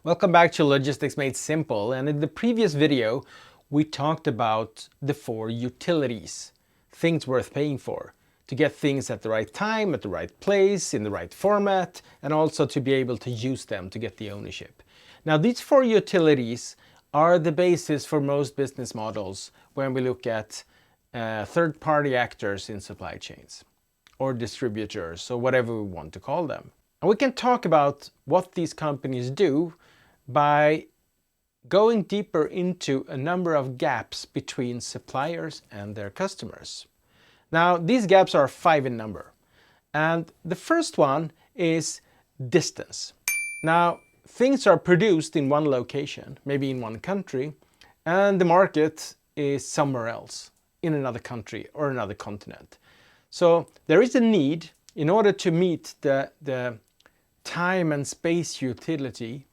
Welcome back to Logistics Made Simple, and in the previous video we talked about the 4 utilities, things worth paying for, to get things at the right time, at the right place, in the right format, and also to be able to use them to get the ownership. Now these 4 utilities are the basis for most business models when we look at third-party actors in supply chains, or distributors, or whatever we want to call them. And we can talk about what these companies do by going deeper into a number of gaps between suppliers and their customers. Now, these gaps are 5 in number. And the first one is distance. Now, things are produced in one location, maybe in one country, and the market is somewhere else, in another country or another continent. So there is a need, in order to meet the time and space utility,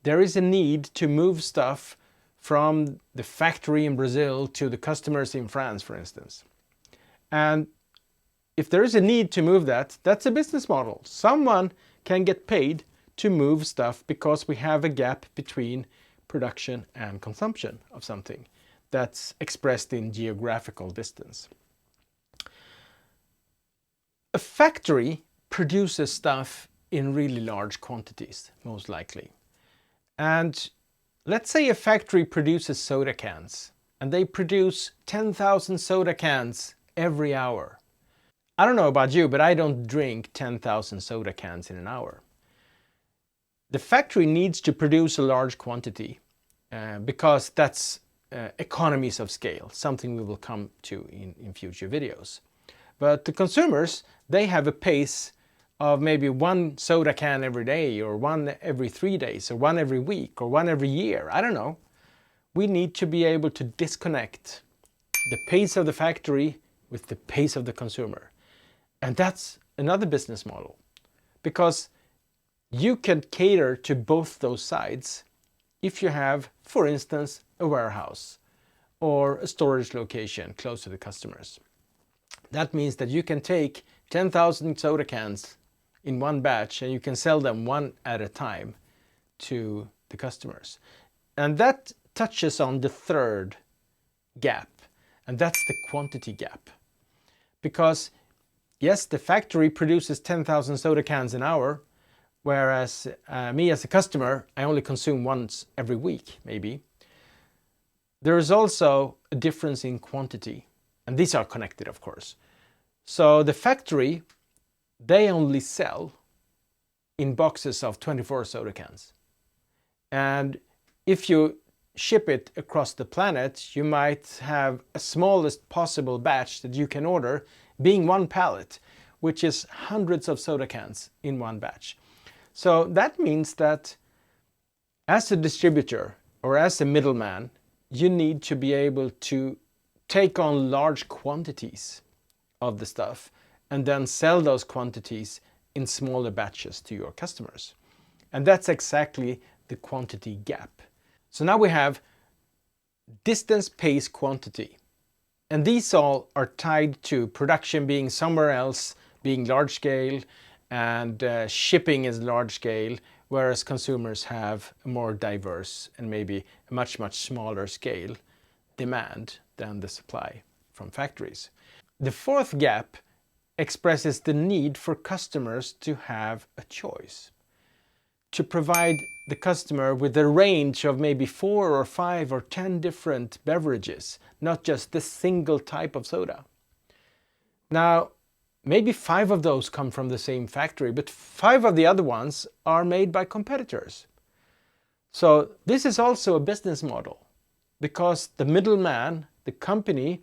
there is a need to move stuff from the factory in Brazil to the customers in France, for instance. And if there is a need to move that, that's a business model. Someone can get paid to move stuff because we have a gap between production and consumption of something that's expressed in geographical distance. A factory produces stuff in really large quantities, most likely. And let's say a factory produces soda cans, and they produce 10,000 soda cans every hour. I don't know about you, but I don't drink 10,000 soda cans in an hour. The factory needs to produce a large quantity because that's economies of scale, something we will come to in future videos. But the consumers, they have a pace of maybe 1 soda can every day, or 1 every 3 days, or 1 every week, or 1 every year. I don't know. We need to be able to disconnect the pace of the factory with the pace of the consumer. And that's another business model, because you can cater to both those sides if you have, for instance, a warehouse or a storage location close to the customers. That means that you can take 10,000 soda cans in one batch, and you can sell them one at a time to the customers. And that touches on the third gap, and that's the quantity gap. Because yes, the factory produces 10,000 soda cans an hour, whereas me as a customer, I only consume once every week, maybe. There is also a difference in quantity, and these are connected, of course. So the factory, they only sell in boxes of 24 soda cans. And if you ship it across the planet, you might have a smallest possible batch that you can order being 1 pallet, which is hundreds of soda cans in one batch. So that means that as a distributor or as a middleman, you need to be able to take on large quantities of the stuff and then sell those quantities in smaller batches to your customers. And that's exactly the quantity gap. So now we have distance, pace, quantity. And these all are tied to production being somewhere else, being large scale, and shipping is large scale, whereas consumers have a more diverse and maybe a much, much smaller scale demand than the supply from factories. The fourth gap expresses the need for customers to have a choice, to provide the customer with a range of maybe 4 or 5 or 10 different beverages, not just the single type of soda. Now, maybe 5 of those come from the same factory, but 5 of the other ones are made by competitors. So this is also a business model, because the middleman, the company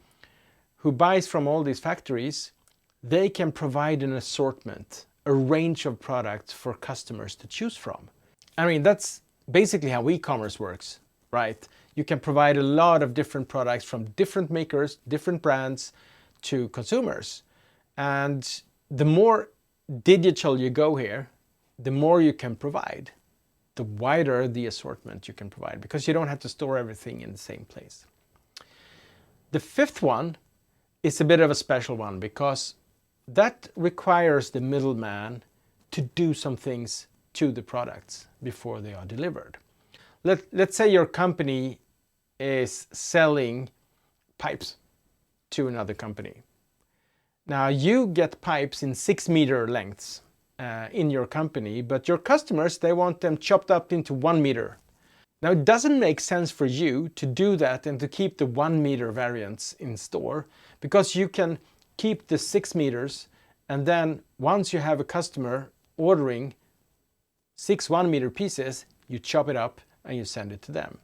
who buys from all these factories, they can provide an assortment, a range of products for customers to choose from. I mean, that's basically how e-commerce works, right? You can provide a lot of different products from different makers, different brands to consumers. And the more digital you go here, the more you can provide, the wider the assortment you can provide, because you don't have to store everything in the same place. The fifth one is a bit of a special one, because that requires the middleman to do some things to the products before they are delivered. Let's say your company is selling pipes to another company. Now you get pipes in 6-meter lengths in your company, but your customers, they want them chopped up into 1 meter. Now it doesn't make sense for you to do that and to keep the 1 meter variants in store, because you can keep the 6 meters, and then once you have a customer ordering 6 1-meter pieces, you chop it up and you send it to them.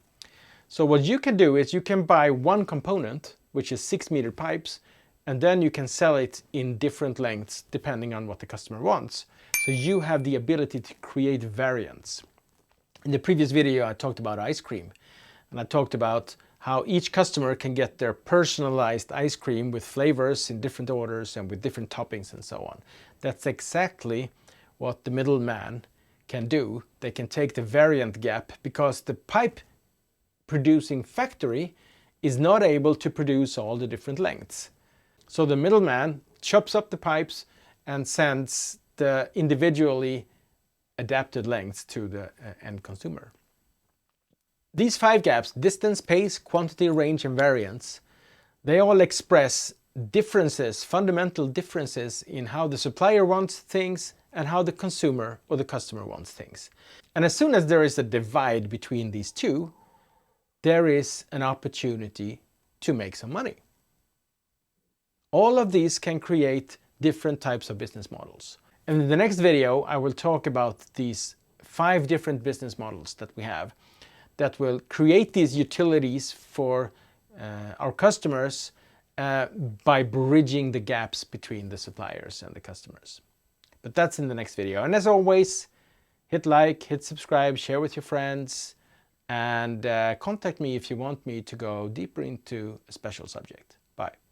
So what you can do is you can buy one component, which is 6-meter pipes, and then you can sell it in different lengths depending on what the customer wants. So you have the ability to create variants. In the previous video I talked about ice cream, and I talked about how each customer can get their personalized ice cream with flavors in different orders and with different toppings and so on. That's exactly what the middleman can do. They can take the variant gap because the pipe producing factory is not able to produce all the different lengths. So the middleman chops up the pipes and sends the individually adapted lengths to the end consumer. These 5 gaps, distance, pace, quantity, range and variance, they all express differences, fundamental differences in how the supplier wants things and how the consumer or the customer wants things. And as soon as there is a divide between these two, there is an opportunity to make some money. All of these can create different types of business models. And in the next video, I will talk about these 5 different business models that we have that will create these utilities for our customers by bridging the gaps between the suppliers and the customers. But that's in the next video. And as always, hit like, hit subscribe, share with your friends, and contact me if you want me to go deeper into a special subject. Bye.